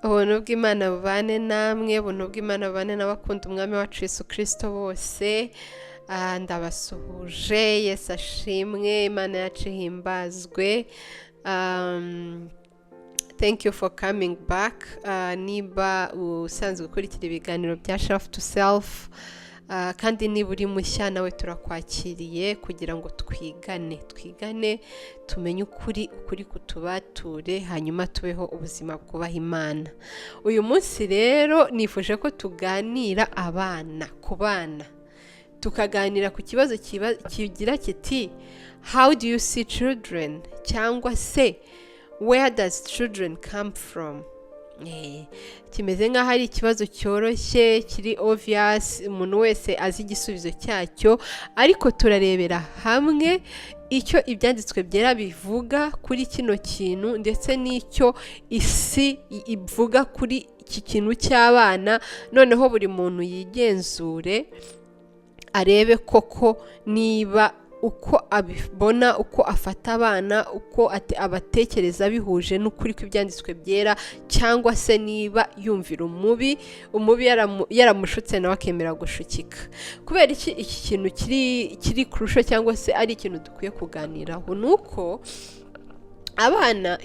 ubuntu bw'Imana bubane namwe, ubuntu bw'Imana bubane n'abakunda umwami wacu Yesu Kristo bose. Ndabasuhuje, Yesu ashimwe, Imana yacu ihimbazwe. Thank you for coming back. Niba usanzwe ukurikira ibiganiro bya Shelf to Self, kandi niba uri mushya nawe turakwakiriye kugira ngo twigane tumenye ukuri kutubature, hanyuma tubeho ubuzima bwubaha Imana. Uyu munsi rero nifuje ko tuganira ku bana, tukaganira ku kibazo kigira kiti how do you see children, cyangwa se where does children come from. Kimeze nk'aho ari ikibazo cyoroshye, kiri obvious, umuntu wese azi igisubizo cyacyo, ariko turarebera hamwe icyo ibyanditswe byera bivuga kuri kino kintu, ndetse n'icyo isi ivuga kuri iki kintu cy'abana. Noneho buri muntu yigenzure arebe koko niba uko abibona, uko afata abana, uko abatekereza bihuje n'ukuri kw'ibyanditswe byera, cyangwa se niba yumvira umubi yaramushutse nawe akemera gushukika. Kubera iki kintu kiri kurusha, cyangwa se ari ikintu dukwiye kuganiraho, nuko abana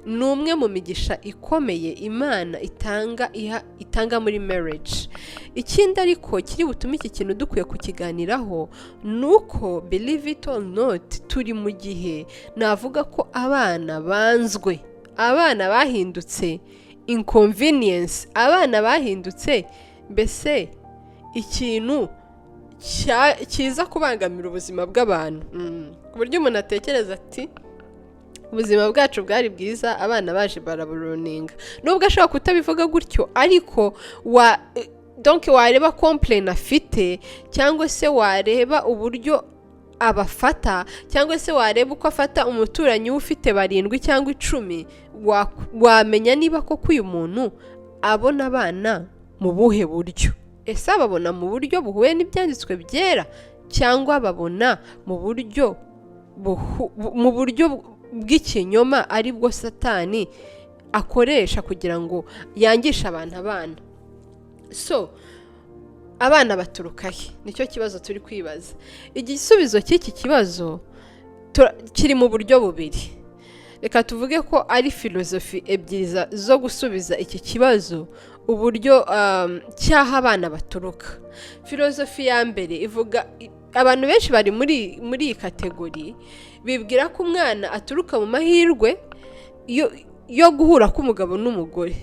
ni umwe mu migisha ikomeye Imana itanga muri marriage. Ikindi ariko kiri butume iki kintu dukwiye kukiganiraho nuko, believe it or not, turi mu gihe navuga ko abana banzwe, abana bahindutse inconvenience, abana bahindutse mbese ikintu kiza kubangamira ubuzima bw'abantu, ku buryo umuntu atekereza ati ubuzima bwacu bwari bwiza, abana baje baraburuninga. Nubwo ashobora kutabivuga gutyo, ariko wareba complain afite, cyangwa se wareba uburyo abafata, cyangwa se wareba uko afata umuturanyi ufite 7 cyangwa 10, wamenya niba koko uyu muntu abona abana mu buhe buryo. Ese ababona mu buryo buhuye n'ibyanditswe byera, cyangwa babona mu buryo bw'ikinyoma, ari bwo Satani akoresha kugira ngo yangishe abana. So abana baturuka he? Nicyo kibazo turi kwibaza. Igisubizo cy'iki kibazo kiri mu buryo bubiri. Reka tuvuge ko ari filozofi ebyiri zo gusubiza iki kibazo, uburyo cyaha abana baturuka. Filozofi ya mbere ivuga, abantu benshi bari muri iyi kategori, bibwira ko umwana aturuka mu mahirwe yo guhura k'umugabo n'umugore,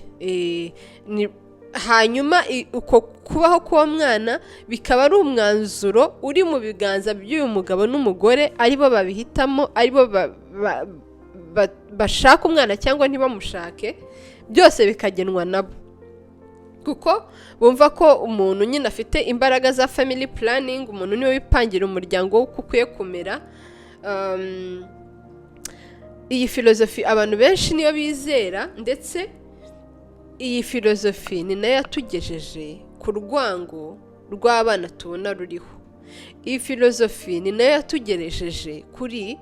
hanyuma uko kubaho k'uwo mwana bikaba ari umwanzuro uri mu biganza by'uyu mugabo n'umugore, aribo babihitamo, aribo bashaka umwana cyangwa ntibamushake, byose bikagenwa nabo, kuko bumva ko umuntu nyine afite imbaraga za family planning, umuntu niwe wipangira umuryango uko ukwiye kumera. Iyi filozofi abantu benshi niyo bizera, ndetse iyi filozofi ni nayo yatugejeje ku rwango rw'abana tubona ruriho. Iyi filozofi ni nayo yatugejeje kuri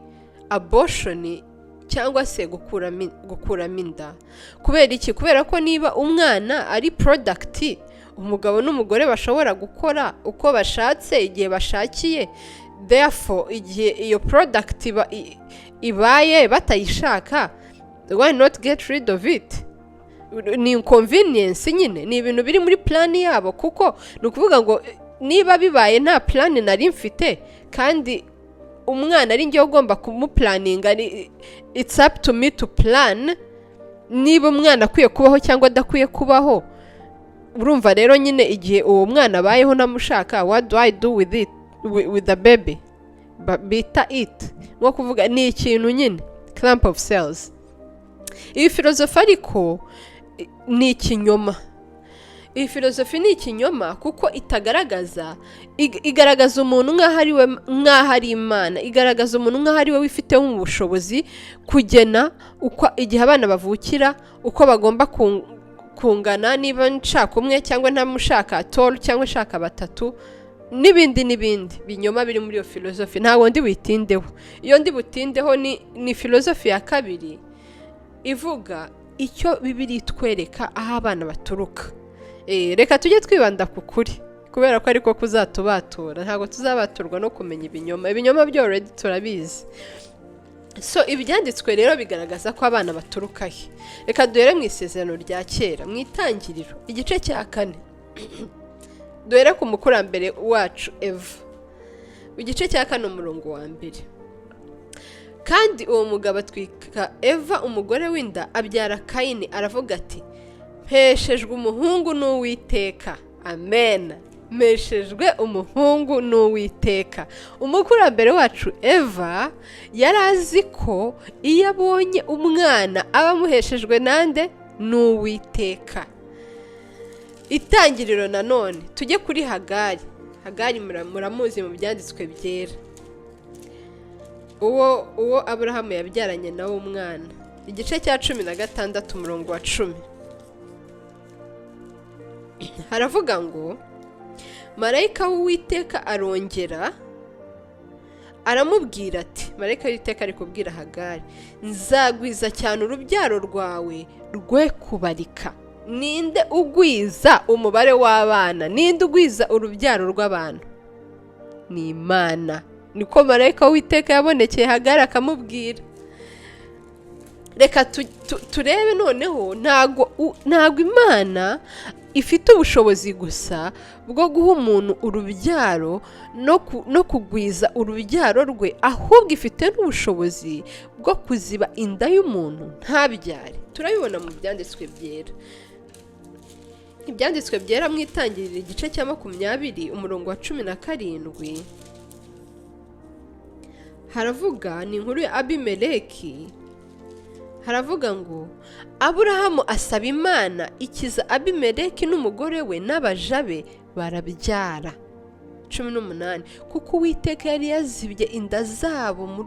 abortion, cyangwa se gukuramo inda. Kubera iki? Kubera ko niba umwana ari product umugabo n'umugore bashobora gukora uko bashatse igihe bashakiye, therefore igihe iyo product ibaye batayishaka, why not get rid of it? Ni inconvenience nyine, ni ibintu biri muri plan yabo, kuko ni ukuvuga ngo niba bibaye nta plan nari mfite, kandi umwana ari njye ugomba kumuplaninga, it's up to me to plan niba umwana akwiye kubaho cyangwa adakwiye kubaho. Urumva rero nyine igihe uwo mwana abayeho namushaka, what do I do with it, with the baby? Bita it, nko kuvuga ni ikintu nyine clump of cells. Iyi filozofi ariko ni ikinyoma. Iyi filozofi ni ikinyoma kuko igaragaza umuntu nk'aho ari Imana, igaragaza umuntu nk'aho ari we wifiteho ubushobozi kugena uko igihe abana bavukira, uko bagomba kungana, niba nshaka umwe cyangwa ntamushaka atol, cyangwa nshaka 3, n'ibindi binyoma biri muri iyo filozofi. Ntabwo ndi witindeho. Iyo ndi butindeho ni filozofi ya kabiri ivuga icyo Bibiliya itwereka aho abana baturuka. Reka tujye twibanda ku kuri, kubera ko ariko kuzatubatura, ntabwo tuzabaturwa no kumenya ibinyoma byo already turabizi. So ibyanditswe rero bigaragaza ko abana baturuka he. Reka duhere mu isezerano rya kera, mu Itangiriro igice cya 4. Duhere ku mukurambere wacu Eva, igice cya 4 umurongo wa 1. Kandi uwo mugabo atwika Eva umugore w'inda, abyara Kayini, aravuga ati mpeshejwe umuhungu n'Uwiteka. Amen. Meshejwe umuhungu n'Uwiteka. Umukurambere wacu Eva yari azi ko iyo abonye umwana aba amuheshejwe nande? N'Uwiteka. Itangiriro nanone tujye kuri Hagari. Hagari muramuzi mu byanditswe byera, uwo Aburahamu yabyaranye nawe umwana, igice cya 16 umurongo wa 10. Haravuga ngo marayika w'Uwiteka arongera aramubwira ati, marayika w'Uwiteka ari kubwira Hagari, nzagwiza cyane urubyaro rwawe rwe kubarika. Ninde ugwiza umubare w'abana? Ninde ugwiza urubyaro rw'abantu? Ni Imana. Niko marayika w'Uwiteka yabonekeye Hagari akamubwira. Reka turebe noneho, ntago Imana ifite ubushobozi gusa bwo guha umuntu urubyaro no kugwiza urubyaro rwe, ahubwo ifite n'ubushobozi bwo kuziba inda y'umuntu ntabyare. Turabibona mu byanditswe byera. Ibyanditswe byera mu Itangiriro igice cya 20 umurongo wa 17. Haravuga, ni inkuru ya Abimeleki. Haravuga ngo Aburahamu asaba Imana ikiza Abimeleki n'umugore we n'abaja be, barabyara. 18. Kuko Uwiteka yari yazibye inda zabo mu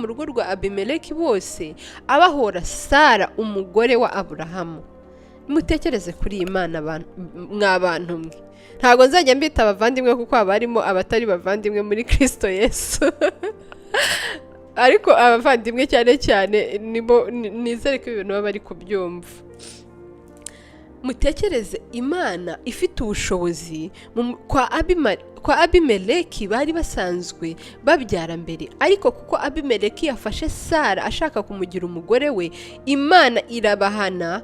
rugo rwa Abimeleki bose, abahora Sara umugore wa Aburahamu. Mutekereze kuri Imana mw'abantu mwe. Ntabwo nzajya mbita abavandimwe kuko abarimo abatari bavandimwe muri Kristo Yesu. Ariko abavandimwe cyane cyane nizere ko ibintu baba bari kubyumva. Mutekereze Imana ifite ubushobozi. Kwa Abimeleki bari basanzwe babyara mbere, ariko kuko Abimeleki yafashe Sara ashaka kumugira umugore we, Imana irabahana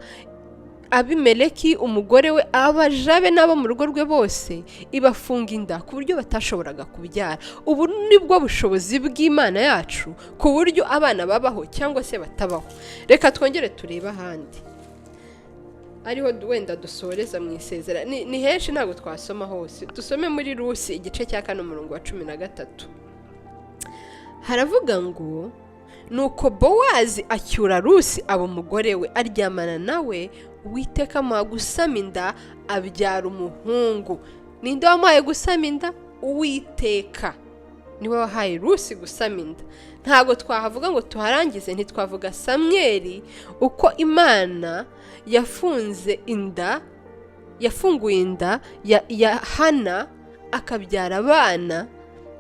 Abimeleki umugore we, abajabe n'abo mu rugo rwe bose ibafunga inda ku buryo batashoboraga kubyara. Ubu nibwo bushobozi bw'Imana yacu, ku buryo abana babaho cyangwa se batabaho. Reka twongere turebe ahandi, ariho wenda dusoreza mu isezerano. Ni henshi ntabwo twasoma hose, dusome muri Rusi igice cya 4 umurongo wa 13. Haravuga ngo nuko Bowazi acyura Rusi abo umugore we, aryamana nawe, Uwiteka amuha gusama inda, abyara umuhungu. Ninde wamuhaye gusama inda? Uwiteka niwe wahaye Rusi gusama inda. Ntabwo twahavuga ngo tuharangize, ntitwavuga Samweli uko Imana yafunguye inda ya Hana akabyara abana,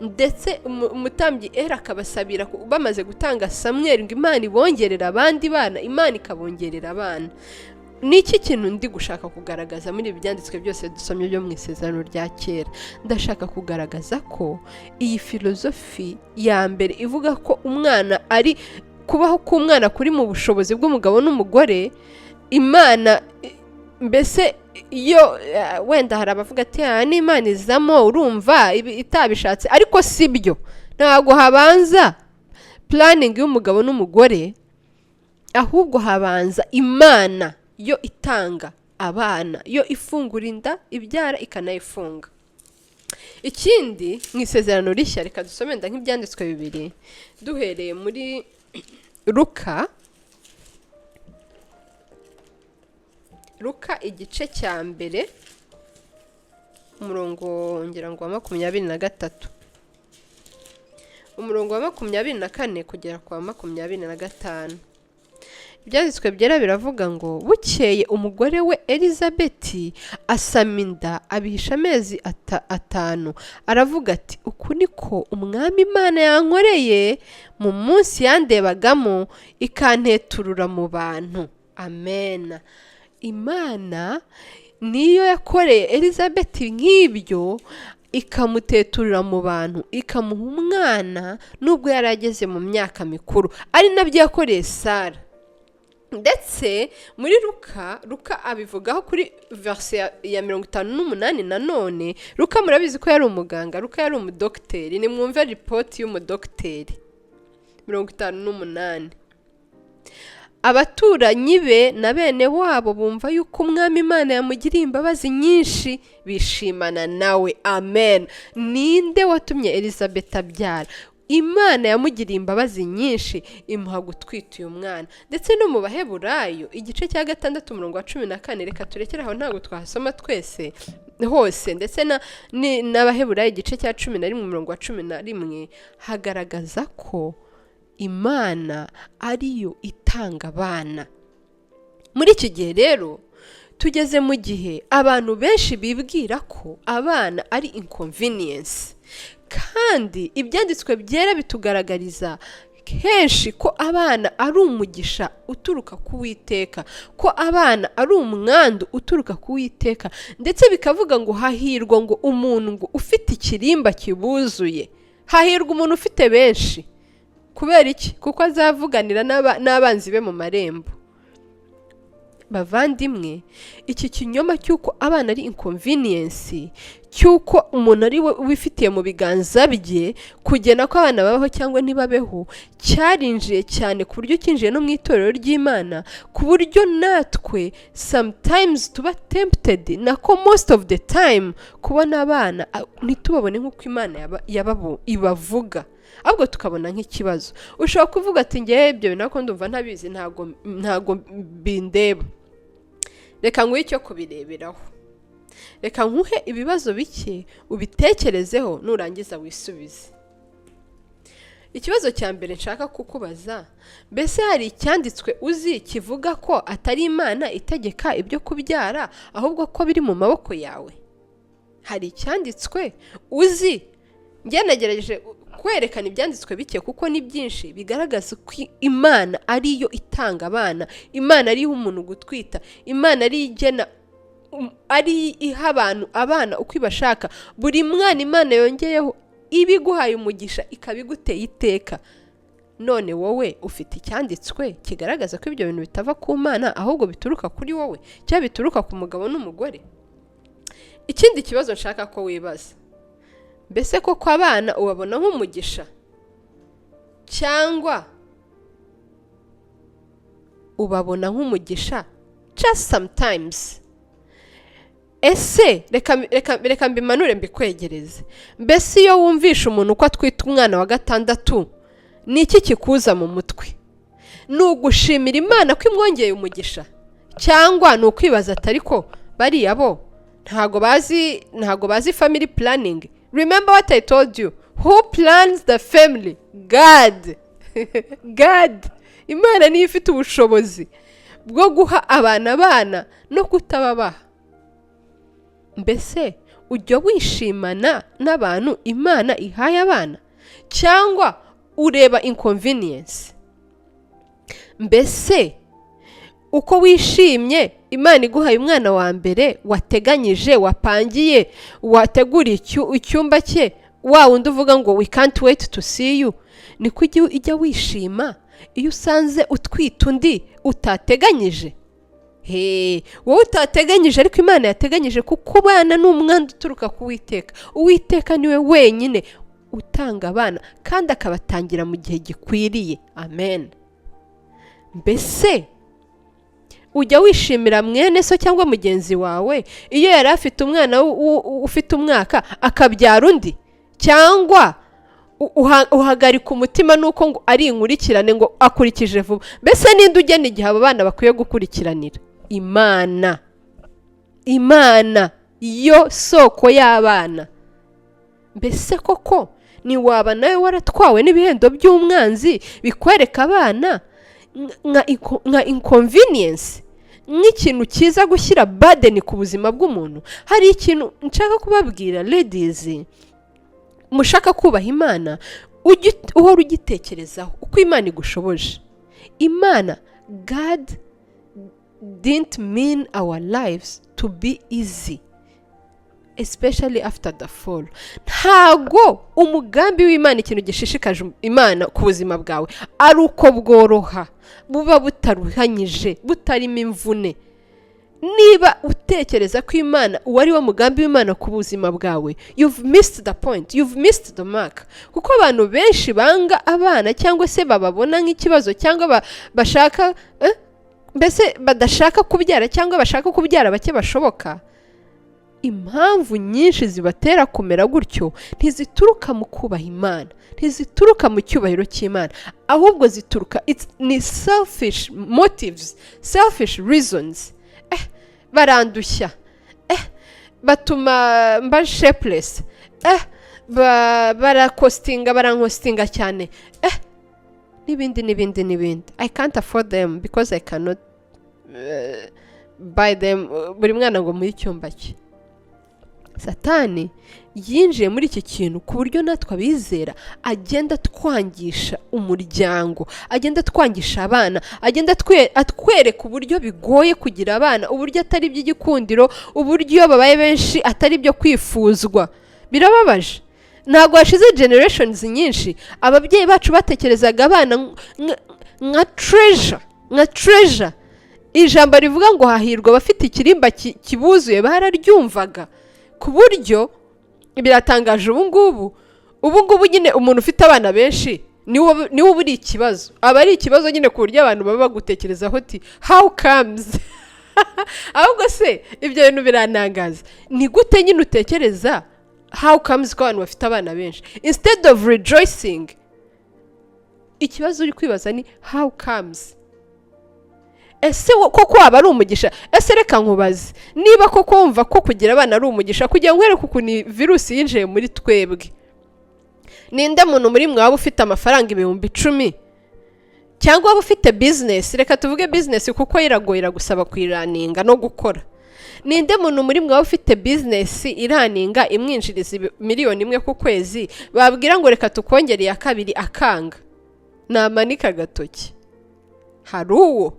ndetse umutambyi Eli akabasabira bamaze gutanga Samweli ngo Imana ibongerera abandi bana, Imana ikabongerera abana. Niki kintu ndi gushaka kugaragaza muri ibyanditswe byose dusomye byo mu isezerano rya kera? Ndashaka kugaragaza ko iyi filozofi ya mbere ivuga ko umwana ari kubaho k'umwana kuri mu bushobozi bw'umugabo n'umugore, Imana mbese iyo wenda hari abavuga ati n'Imana izamo, urumva itabishatse, ariko sibyo. Ntabwo habanza planning y'umugabo n'umugore, ahubwo habanza Imana yo itanga abana, yo ifungura inda, ibyara ikanayifunga. Ikindi mu isezerano rishya, reka dusome nda nk'ibyanditswe bibiri, duhereye muri Luka igice cya mbere umurongo ngira ngo wa 23, umurongo wa 24 kugera kwa 25. ibyanditswe byera biravuga ngo bukeye umugore we Elizabeti asama inda abihisha amezi 5 aravuga ati uku niko umwami Imana yankoreye mu munsi yandebagamo ikanteturura mu bantu. Amen. Imana niyo yakoreye Elizabeti nk'ibyo ikamuteturira mu bantu ikamuha umwana nubwo yari ageze mu myaka mikuru, ari nabyo yakoreye Sara. Ndetse muri Luka abivugaho kuri verse ya 58 nanone. Luka murabizi ko yari umuganga, Luka yari umudokiteri, nimwumve ripoti y'umudokiteri. 58. Abaturanyi be na bene wabo bumva yuko umwami Imana yamugiriye imbabazi nyinshi bishimana nawe. Amen. Ninde watumye Elizabeth abyara? Imana yamugiriye imbabazi nyinshi imuha gutwita uyu mwana. Ndetse no mu Baheburayo igice cya 6 umurongo wa 14, reka turekere aho ntabwo twahasoma twese hose, ndetse n'Abaheburayo igice cya 11 umurongo wa 11 hagaragaza ko Imana ariyo itanga abana. Muri iki gihe rero tugeze mu gihe abantu benshi bibwira ko abana ari inconvenience, kandi ibyanditswe byera bitugaragariza kenshi ko abana ari umugisha uturuka ku Uwiteka, ko abana ari umwandu uturuka ku Uwiteka, ndetse bikavuga ngo hahirwa ngo umuntu ngo ufite ikirimba kibuzuye, hahirwa umuntu ufite benshi. Kubera iki? Kuko azavuganira n'abanzi be mu marembo. Bavandimwe, iki kinyoma cy'uko abana ari inconvenience, cy'uko umuntu ari we wifitiye mu biganza bye kugena ko abana babaho cyangwa ntibabeho, cyarinjiye cyane ku buryo cyinjiye no mu itorero ry'Imana, ku buryo natwe sometimes tuba tempted, nako most of the time, kubona abana ntitubabone nk'uko Imana ibavuga, ahubwo tukabona nk'ikibazo. Ushobora kuvuga ati ngewe ibyo nako ndumva ntabizi, ntago bindeba. Reka nguhe icyo kubireberaho, reka nkuhe ibibazo bike ubitekerezeho nurangiza wisubize. Ikibazo cya mbere nshaka kukubaza, mbese hari icyanditswe uzi kivuga ko atari Imana itegeka ibyo kubyara, ahubwo ko biri mu maboko yawe? Hari icyanditswe uzi? Njye nagerageje kwerekana ibyanditswe bike kuko ni byinshi bigaragaza ko Imana ariyo itanga abana, Imana ariho umuntu gutwita, Imana ari igena, ari iha abana uko ibashaka. Buri mwana Imana yongeyeho ibiguhaye umugisha ikabiguteye iteka. None wowe ufite icyanditswe kigaragaza ko ibyo bintu bitava ku Mana ahubwo bituruka kuri wowe cyangwa bituruka ku mugabo n'umugore? Ikindi kibazo nshaka ko wibaza, mbese koko abana ubabona nk'umugisha cyangwa ubabona nk'umugisha just sometimes? Ese reka mbimanure mbikwegereze. Mbese iyo wumvisha umuntu uko atwita umwana wa 6, ni iki kikuza mu mutwe? Ni ugushimira Imana ko imwongeye umugisha, cyangwa ni ukwibaza atari ko bariya bo ntago bazi family planning? Remember what I told you, who plans the family? God. God. Imana niyo ifite ubushobozi bwo guha abana no kutababaha. Mbese ujya wishimana n'abantu Imana ihaye abana, cyangwa ureba inconvenience? Mbese uko wishimye Imana iguhaye umwana wa mbere wateganyije, wapangiye, wateguriye icyumba cye, wa wundi uvuga ngo we can't wait to see you, niko ijya wishima iyo usanze utwita undi utateganyije? Wowe utateganyije ariko Imana yateganyije, kuko abana ni umwanda uturuka ku Uwiteka. Uwiteka niwe wenyine utanga abana kandi akabatangira mu gihe gikwiriye. Amen. Mbese ujya wishimira mwene so cyangwa mugenzi wawe iyo yari afite umwana ufite umwaka akabyara undi, cyangwa uhagarika umutima nuko ngo ari inkurikirane ngo akurikije vuba? Mbese ninde ugena igihe abo bana bakwiye gukurikiranira? Imana. Imana yo soko y'abana. Mbese koko ni waba nawe waratwawe n'ibihendo by'umwanzi bikwereka abana nka inconvenience, nk'ikintu kiza gushyira burden ku buzima bw'umuntu. Hari ikintu nshaka kubabwira ladies, mushaka kubaha Imana, uhora ugitekerezaho uko Imana igushoboje. Imana, God didn't mean our lives to be easy, especially after the fall. Ntago umugambi w'Imana, ikintu gishishikaje Imana ku buzima bwawe ari uko bworoha, buba butaruhanyije, butarimo imvune. Niba utekereza ko Imana wari wo mugambi w'Imana ku buzima bwawe, you've missed the point, you've missed the mark. Kuko abantu benshi banga abana cyangwa se bababona nk'ikibazo, cyangwa bashaka mbese badashaka kubyara, cyangwa bashaka kubyara bake bashoboka. Impamvu nyinshi zibatera kumera gutyo ntizituruka mu kubaha Imana, ntizituruka mu cyubahiro cy'Imana, ahubwo zituruka ni selfish motives, selfish reasons. Barandushya, batuma mba shapeless, barankostinga cyane, n'ibindi. I can't afford them because I cannot buy them. Buri mwana ngo muri cyumba cye. Satani yinjiye muri iki kintu ku buryo natwe abizera agenda twangisha umuryango, agenda twangisha abana, agenda atwereka uburyo bigoye kugira abana, uburyo atari by'igikundiro, uburyo babaye benshi atari byo kwifuzwa. Birababaje. Ntabwo hashize generations nyinshi ababyeyi bacu batekerezaga abana nka treasure. Ijambo rivuga ngo hahirwa bafite ikirimba kibuzuye bararyumvaga. Ku buryo biratangaje ubu ngubu nyine umuntu ufite abana benshi niwe uburi ikibazo. Aba ari ikibazo nyine ku buryo abantu baba bagutekerezaho ati how comes. Ahubwo se ibyo bintu biranangaza. Ni gute nyine utekereza how comes ko abantu bafite abana benshi instead of rejoicing? Ikibazo uri kwibaza ni how comes. Ese koko waba ari umugisha? Ese reka nkubaze, niba koko wumva ko kugira abana ari umugisha, kugira ngo wereke ukuntu virusi yinjiye muri twebwe, ninde muntu muri mwe waba ufite amafaranga 10,000 cyangwa waba ufite business? Reka tuvuge business kuko iragoye gusaba kwiraninga no gukora. Ninde muntu muri mwe waba ufite business iraninga imwinjiriza 1,000,000 ku kwezi, babwira ngo reka tukongere ya kabiri akanga? Namanika gatoki. Hari uwo?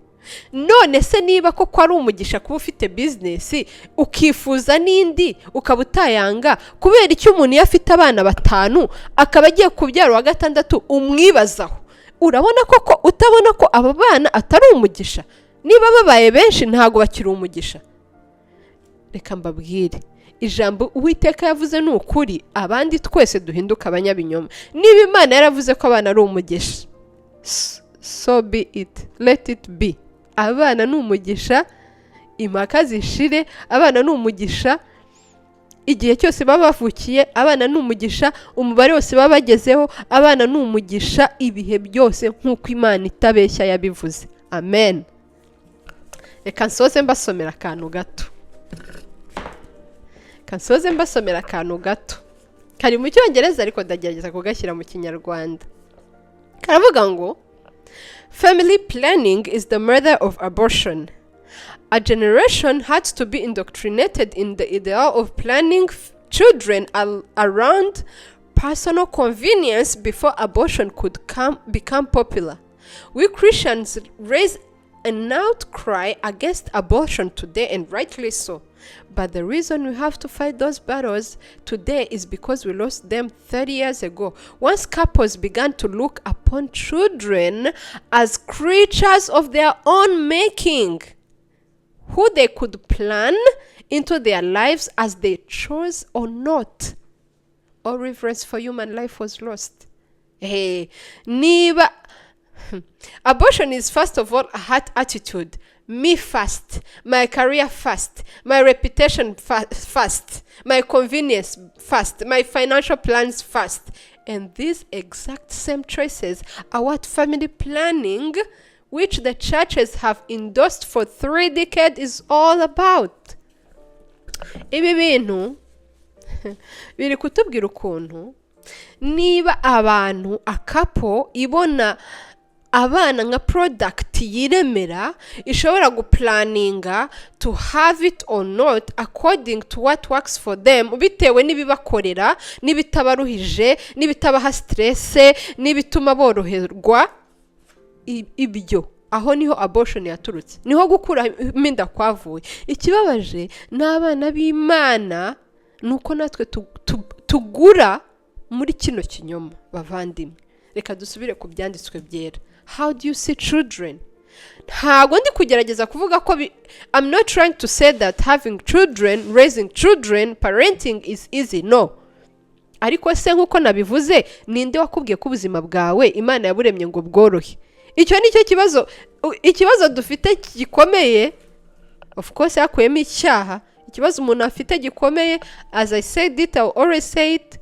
None se niba koko ari umugisha kuba ufite business ukifuza n'indi ukaba utayanga, kubera icyo umuntu yafite abana 5 akaba agiye kubyara wa 6 umwibazaho? Urabona koko utabona ko aba bana atari umugisha? Niba babaye benshi ntago bakiri umugisha. Reka mbabwire, ijambo Uwiteka yavuze ni ukuri, abandi twese duhinduka abanyabinyoma. Niba Imana yaravuze ko abana ari umugisha, so be it, let it be. Abana ni umugisha, impaka zishire. Abana ni umugisha igihe cyose baba bavukiye. Abana ni umugisha umubare wose baba bagezeho. Abana ni umugisha ibihe byose nk'uko Imana itabeshya yabivuze. Amen. Reka nsoze mbasomera akantu gato. Kari mu Cyongereza ariko ndagerageza kugashyira mu Kinyarwanda. Karavuga ngo family planning is the mother of abortion. A generation had to be indoctrinated in the ideal of planning children around personal convenience before abortion could become popular. We Christians raise an outcry against abortion today, and rightly so. But the reason we have to fight those battles today is because we lost them 30 years ago. Once couples began to look upon children as creatures of their own making, who they could plan into their lives as they chose or not, all reverence for human life was lost. Hey, abortion is first of all a heart attitude. Me first, my career first, my reputation first, my convenience first, my financial plans first. And these exact same choices are what family planning, which the churches have endorsed for 3 decades, is all about. Ibi bintu biri kutubwira ukuntu niba abantu akapo ibona abana nka product yiremera ishobora guplaninga to have it or not according to what works for them bitewe n'ibibakorera n'ibitabaruhije n'ibitabaha stress n'ibituma boroherwa. Ibyo aho niho abortion yaturutse, niho gukura iminda kwavuye. Ikibabaje n'abana b'Imana nuko natwe tugura muri kino kinyoma. Bavandimwe, reka dusubire ku byanditswe byera. How do you see children? Ntago ndi kugerageza kuvuga ko I'm not trying to say that having children, raising children, parenting is easy. No. Ariko se nkuko nabivuze, ninde wakubwiye ko ubuzima bwawe Imana yaburemye ngo bworohe? Icyo ni cyo ikibazo dufite gikomeye. Of course yakuyemo icyaha. Ikibazo umuntu afite gikomeye, as I said it, I always say it,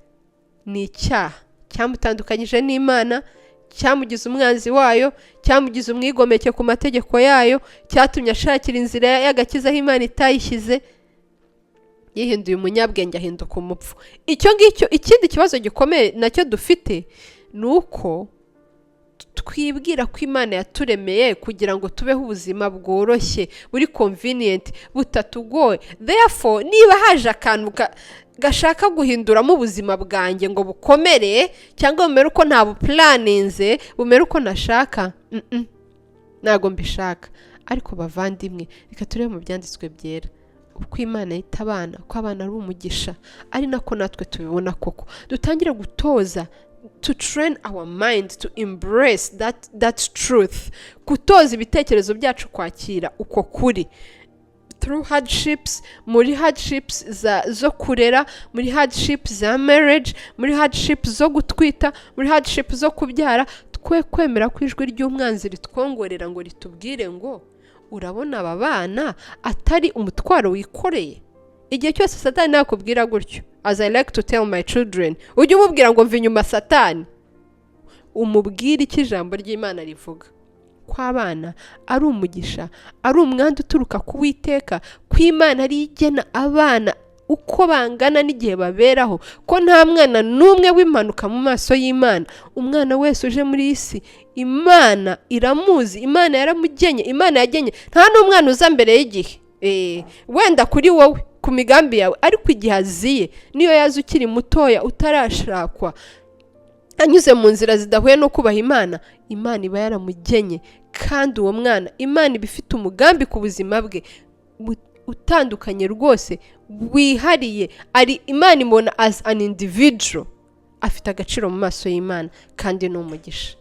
ni icyaha cyamutandukanyije n'Imana, cyamugize umwanzi wayo, cyamugize umwigomeke ku mategeko yayo, cyatumye ashakira inzira y'agakiza aho Imana itayishyize, yihinduye umunyabwenge ahinduka umupfu. Icyo ngicyo. Ikindi kibazo gikomeye nacyo dufite nuko twibwira ko Imana yaturemeye kugira ngo tubeho ubuzima bworoshye, buri convenient, butatugoye. Therefore niba haje akantu gashaka guhinduramo ubuzima bwanjye ngo bukomere cyangwa bumere uko nta buplaninze, bumere uko nashaka, ntago mbishaka. Ariko bavandimwe, reka turebe mu byanditswe byera uko Imana yita abana, ko abana ari umugisha, ari nako natwe tubibona koko. Dutangire gutoza, to train our mind to embrace that truth, gutoza ibitekerezo byacu kwakira uko kuri through hardships, muri hardships zo kurera, muri hardships za marriage, muri hardships zo gutwita, muri hardships zo kubyara. Twe kwemera ko ijwi ry'umwanzi ritwongorera ngo ritubwire ngo urabona aba bana atari umutwaro wikoreye. Igihe cyose Satani nakubwira gutyo, as I like to tell my children, ujye umubwira ngo mva inyuma Satani, umubwire icyo ijambo ry'Imana rivuga, ko abana ari umugisha, ari umwanda uturuka ku Uwiteka, ko Imana ari igena abana uko bangana n'igihe baberaho, ko nta mwana n'umwe w'impanuka mu maso y'Imana. Umwana wese uje muri isi Imana iramuzi, Imana yaramugenye, Imana yagenye. Nta n'umwana uza mbere y'igihe, wenda kuri wowe ku migambi yawe, ariko igihe aziye niyo yaza ukiri mutoya utarashakwa, anyuze mu nzira zidahuye no kubaha Imana, Imana iba yaramugenye. Kandi uwo mwana Imana iba ifite umugambi ku buzima bwe utandukanye rwose, wihariye. Ari Imana imubona as an individual, afite agaciro mu maso y'Imana kandi ni umugisha.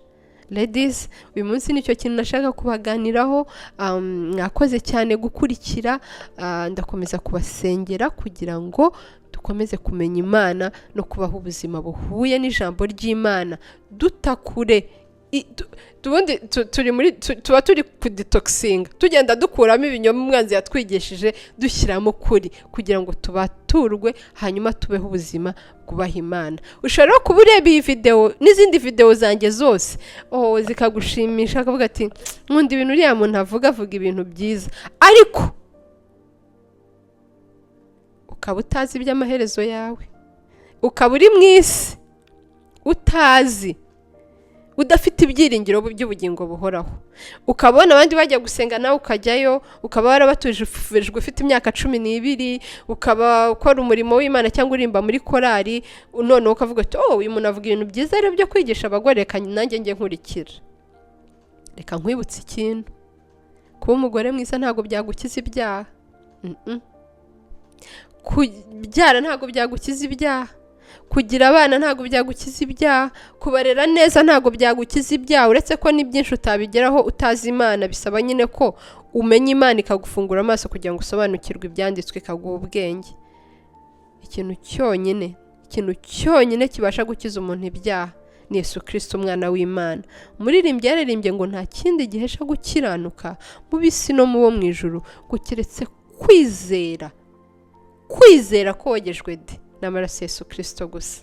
Ladies, uyu munsi nicyo kintu nashaka kubaganiraho. Mwakoze cyane gukurikira. Ndakomeza kubasengera kugira ngo dukomeze kumenya Imana no kubaho ubuzima buhuye n'ijambo ry'Imana, dutakure. Tuba turi kudetoxinga, tugenda dukuramo ibinyoma umwanzi yatwigishije, dushyiramo kuri kugira ngo tubaturwe, hanyuma tubeho ubuzima bwubaha Imana. Ushobora kuba ureba iyi video n'izindi video zanjye zose, zikagushimisha, akavuga ati nkunda ibintu uriya muntu avuga ibintu byiza, ariko ukaba utazi iby'amaherezo yawe, ukaba uri mu isi utazi, udafite ibyiringiro by'ubugingo buhoraho. Ukabona abandi bajya gusenga nawe ukajyayo, ukaba warabatujwe ufite imyaka 12, ukaba ukora umurimo w'Imana cyangwa urimba muri korari, none ukavuga ati uyu muntu avuga ibintu byiza rero byo kwigisha abagore, reka nanjye nge nkurikira. Reka nkwibutse ikintu, kuba umugore mwiza ntago byagukiza ibyaha. Kubyara ntago byagukiza ibyaha, kugira abana ntago byagukiza ibyaha, kubarera neza ntago byagukiza ibyaha. Uretse ko ni byinshi utabigeraho utazi Imana, bisaba nyine ko umenya Imana ikagufungura amaso kugira ngo usobanukirwe ibyanditswe, ikaguha ubwenge. Ikintu cyonyine kibasha gukiza umuntu ibyaha ni Yesu Kristo, umwana w'Imana. Umuririmbyi yaririmbye ngo nta kindi gihesha gukiranuka mu bisi no mu bo mu ijuru gukiretse kwizera kogejwe n'amaraso Yesu Kristo gusa.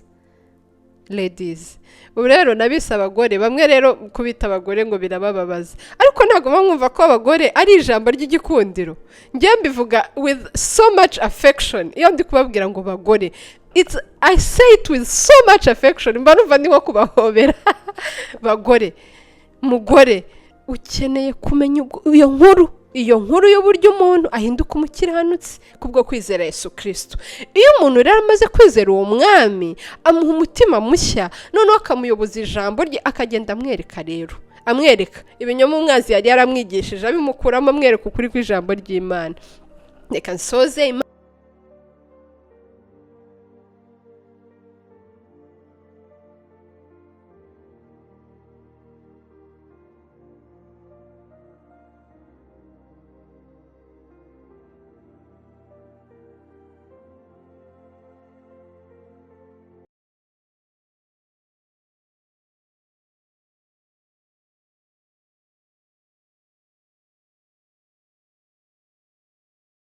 Ladies, ubu rero nabise abagore bamwe, rero kubita abagore ngo birabababaza, ariko ntago bamwumva ko abagore ari ijambo ry'igikundiro. Ngiye mbivuga with so much affection. Iyo ndi kubabwira ngo bagore, I say it with so much affection, mba numva ndi nko kubahobera. Bagore, mugore ukeneye kumenya iyo nkuru y'uburyo umuntu ahinduka umukiranutsi kubwo kwizera Yesu Kristo. Iyo umuntu rero amaze kwizera uwo mwami, amuha umutima mushya, noneho akamuyoboza ijambo rye, akagenda amwereka ibinyoma umwanzi yari yaramwigishije, abimukuramo amwereka ukuri kw'ijambo ry'Imana. Reka nsoze.